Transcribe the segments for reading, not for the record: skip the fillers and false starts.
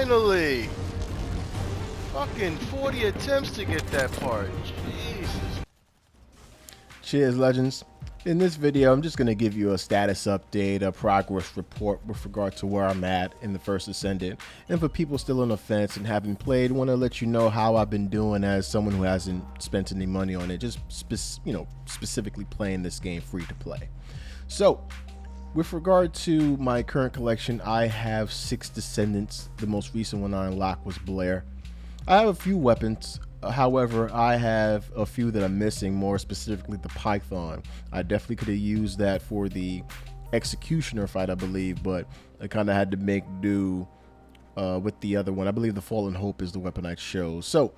Finally! Fucking 40 attempts to get that part. Jesus. Cheers, legends. In this video, I'm just going to give you a status update, a progress report with regard to where I'm at in the first Descendant. And for people still on the fence and haven't played, want to let you know how I've been doing as someone who hasn't spent any money on it, just specifically playing this game free to play. So, with regard to my current collection, I have 6 Descendants. The most recent one I unlocked was Blair. I have a few weapons. However, I have a few that I'm missing, more specifically the Python. I definitely could have used that for the Executioner fight, I believe, but I kind of had to make do with the other one. I believe the Fallen Hope is the weapon I chose. So,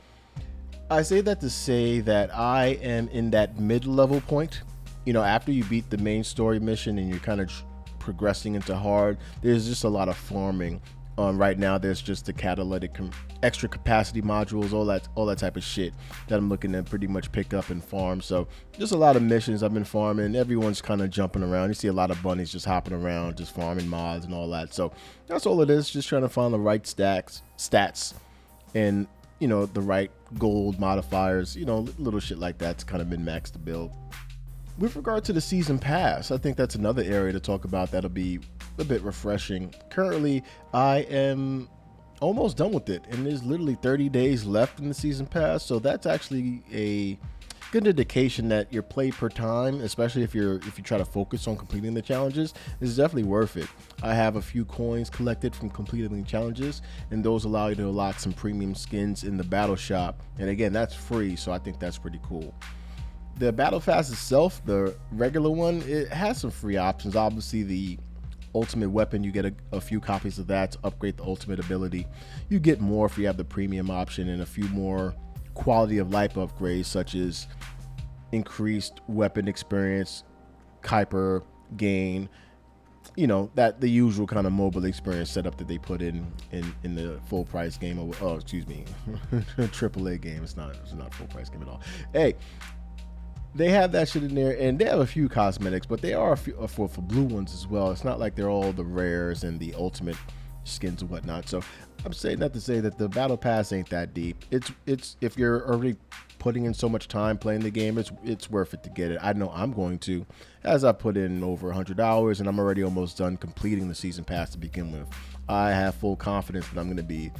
I say that to say that I am in that mid-level point. You know, after you beat the main story mission and you're kind of progressing into hard, there's just a lot of farming. Right now there's just the catalytic extra capacity modules, all that type of shit that I'm looking to pretty much pick up and farm. So just a lot of missions I've been farming. Everyone's kind of jumping around. You see a lot of bunnies just hopping around, just farming mods and all that. So that's all it is, just trying to find the right stats and, you know, the right gold modifiers, you know, little shit like that to kind of min-max the build. With regard to the season pass, I think that's another area to talk about that'll be a bit refreshing. Currently, I am almost done with it, and there's literally 30 days left in the season pass, so that's actually a good indication that your play per time, especially if you try to focus on completing the challenges, is definitely worth it. I have a few coins collected from completing the challenges, and those allow you to unlock some premium skins in the battle shop, and again, that's free, so I think that's pretty cool. The battle pass itself, the regular one, it has some free options. Obviously, the ultimate weapon, you get a few copies of that to upgrade the ultimate ability. You get more if you have the premium option, and a few more quality of life upgrades, such as increased weapon experience, Kuiper gain, you know, that the usual kind of mobile experience setup that they put in the full price game. Oh, excuse me, AAA game. It's not a full price game at all. Hey, they have that shit in there, and they have a few cosmetics, but they are a few for blue ones as well. It's not like they're all the rares and the ultimate skins and whatnot. So I'm saying that to say that the battle pass ain't that deep. It's if you're already putting in so much time playing the game, it's worth it to get it. I know I'm going to, as I put in over 100 hours, and I'm already almost done completing the season pass to begin with. I have full confidence that I'm going to be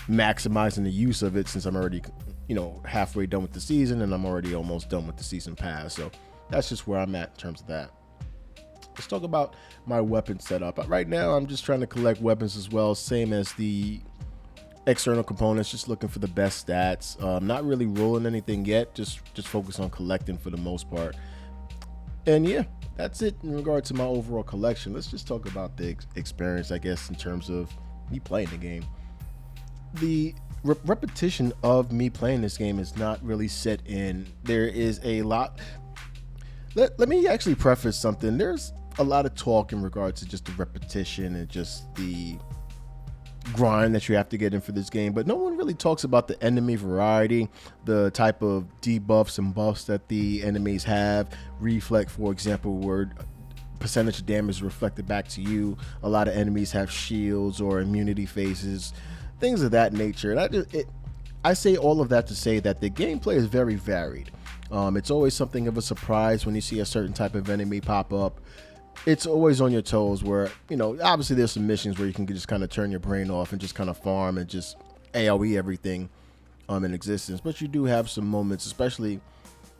maximizing the use of it, since I'm already, you know, halfway done with the season, and I'm already almost done with the season pass. So that's just where I'm at in terms of that. Let's talk about my weapon setup. Right now, I'm just trying to collect weapons as well, same as the external components, just looking for the best stats. Not really rolling anything yet, just focus on collecting for the most part. And yeah, that's it in regard to my overall collection. Let's just talk about the experience, I guess, in terms of me playing the game. The repetition of me playing this game is not really set in. There is a lot. Let me actually preface something. There's a lot of talk in regards to just the repetition and just the grind that you have to get in for this game, but no one really talks about the enemy variety, the type of debuffs and buffs that the enemies have. Reflect, for example, where percentage of damage is reflected back to you. A lot of enemies have shields or immunity phases, things of that nature. And I say all of that to say that the gameplay is very varied. It's always something of a surprise when you see a certain type of enemy pop up. It's always on your toes, where, you know, obviously there's some missions where you can just kind of turn your brain off and just kind of farm and just AoE everything in existence. But you do have some moments, especially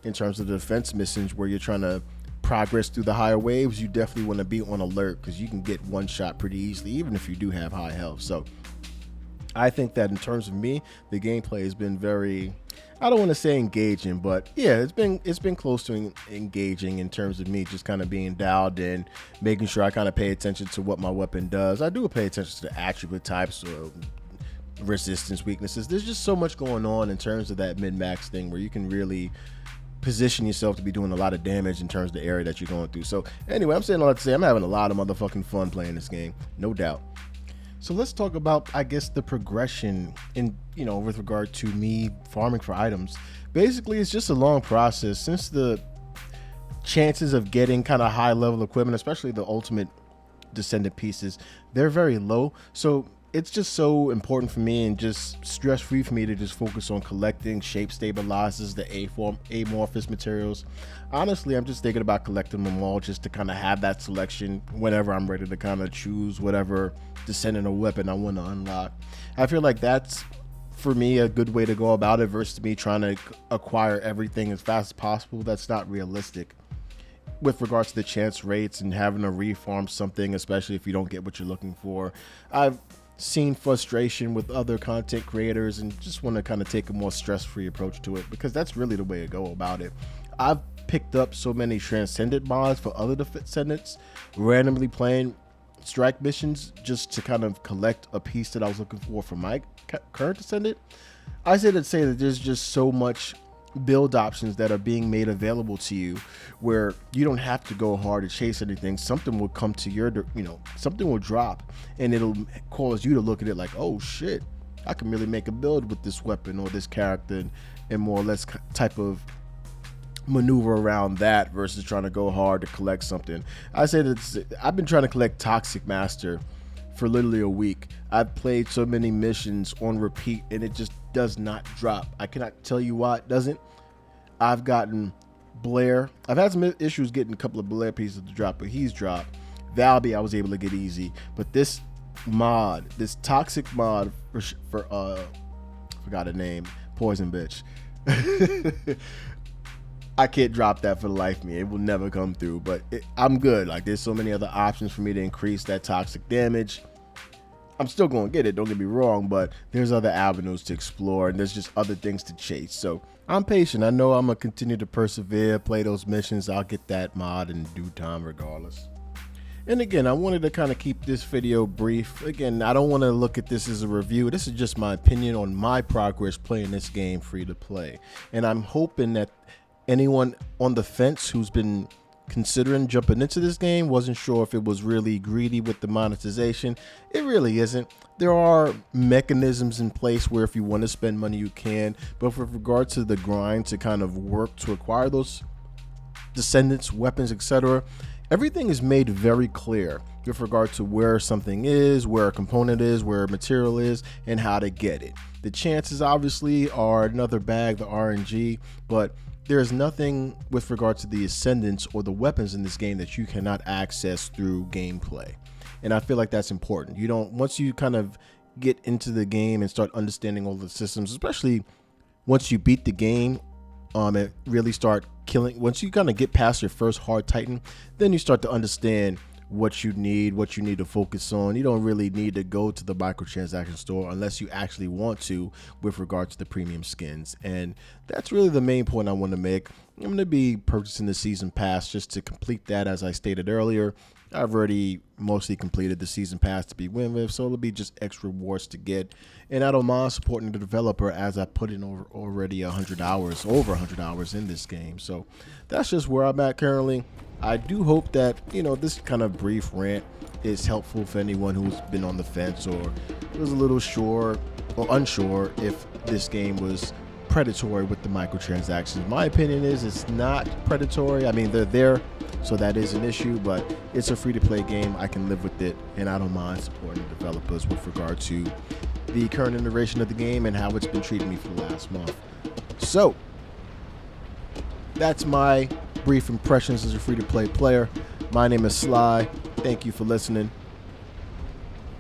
in terms of the defense missions, where you're trying to progress through the higher waves. You definitely want to be on alert, because you can get one shot pretty easily, even if you do have high health. So I think that in terms of me, the gameplay has been very, I don't want to say engaging, but yeah, it's been close to engaging in terms of me just kind of being dialed in, making sure I kind of pay attention to what my weapon does. I do pay attention to the attribute types or resistance, weaknesses. There's just so much going on in terms of that min-max thing, where you can really position yourself to be doing a lot of damage in terms of the area that you're going through. So anyway, I'm saying all that to say I'm having a lot of motherfucking fun playing this game, no doubt. So let's talk about, I guess, the progression in, you know, with regard to me farming for items. Basically, it's just a long process, since the chances of getting kind of high level equipment, especially the ultimate Descendant pieces, they're very low. So it's just so important for me and just stress-free for me to just focus on collecting shape stabilizers, the amorphous materials. Honestly, I'm just thinking about collecting them all just to kind of have that selection whenever I'm ready to kind of choose whatever Descendant or weapon I want to unlock. I feel like that's, for me, a good way to go about it versus me trying to acquire everything as fast as possible. That's not realistic with regards to the chance rates and having to reform something, especially if you don't get what you're looking for. I've seen frustration with other content creators and just want to kind of take a more stress-free approach to it, because that's really the way to go about it. I've picked up so many Transcendent mods for other Descendants, randomly playing strike missions just to kind of collect a piece that I was looking for my current Descendant. I say that there's just so much build options that are being made available to you where you don't have to go hard to chase anything. Something will come to your, something will drop and it'll cause you to look at it like, oh shit, I can really make a build with this weapon or this character, and more or less type of maneuver around that versus trying to go hard to collect something. I say that I've been trying to collect Toxic Master for literally a week. I've played so many missions on repeat and it just does not drop. I cannot tell you why it doesn't. I've gotten Blair. I've had some issues getting a couple of Blair pieces to drop, but he's dropped. Valby I was able to get easy, but this mod, this toxic mod for forgot a name, Poison Bitch. I can't drop that for the life of me. It will never come through, but I'm good. Like, there's so many other options for me to increase that toxic damage. I'm still going to get it, don't get me wrong, but there's other avenues to explore and there's just other things to chase. So I'm patient. I know I'm going to continue to persevere, play those missions. I'll get that mod in due time regardless. And again, I wanted to kind of keep this video brief. Again, I don't want to look at this as a review. This is just my opinion on my progress playing this game free to play. And I'm hoping that anyone on the fence who's been considering jumping into this game, wasn't sure if it was really greedy with the monetization, it really isn't. There are mechanisms in place where if you want to spend money you can, but with regard to the grind to kind of work to acquire those Descendants, weapons, etc., everything is made very clear with regard to where something is, where a component is, where a material is, and how to get it. The chances obviously are another bag, the RNG, but there's nothing with regard to the Ascendants or the weapons in this game that you cannot access through gameplay. And I feel like that's important. You don't, once you kind of get into the game and start understanding all the systems, especially once you beat the game, and really start killing, once you kind of get past your first hard Titan, then you start to understand what you need to focus on. You don't really need to go to the microtransaction store unless you actually want to with regard to the premium skins. And that's really the main point I want to make. I'm going to be purchasing the season pass just to complete that. As I stated earlier, I've already mostly completed the season pass to begin with, so it'll be just extra rewards to get. And I don't mind supporting the developer as I put in already 100 hours, over 100 hours in this game. So that's just where I'm at currently. I do hope that, this kind of brief rant is helpful for anyone who's been on the fence or was a little sure or unsure if this game was predatory with the microtransactions. My opinion is it's not predatory. I mean, they're there, so that is an issue, but it's a free-to-play game. I can live with it, and I don't mind supporting the developers with regard to the current iteration of the game and how it's been treating me for the last month. So that's my brief impressions as a free-to-play player. My name is Sly. Thank you for listening.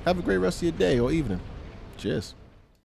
Have a great rest of your day or evening. Cheers.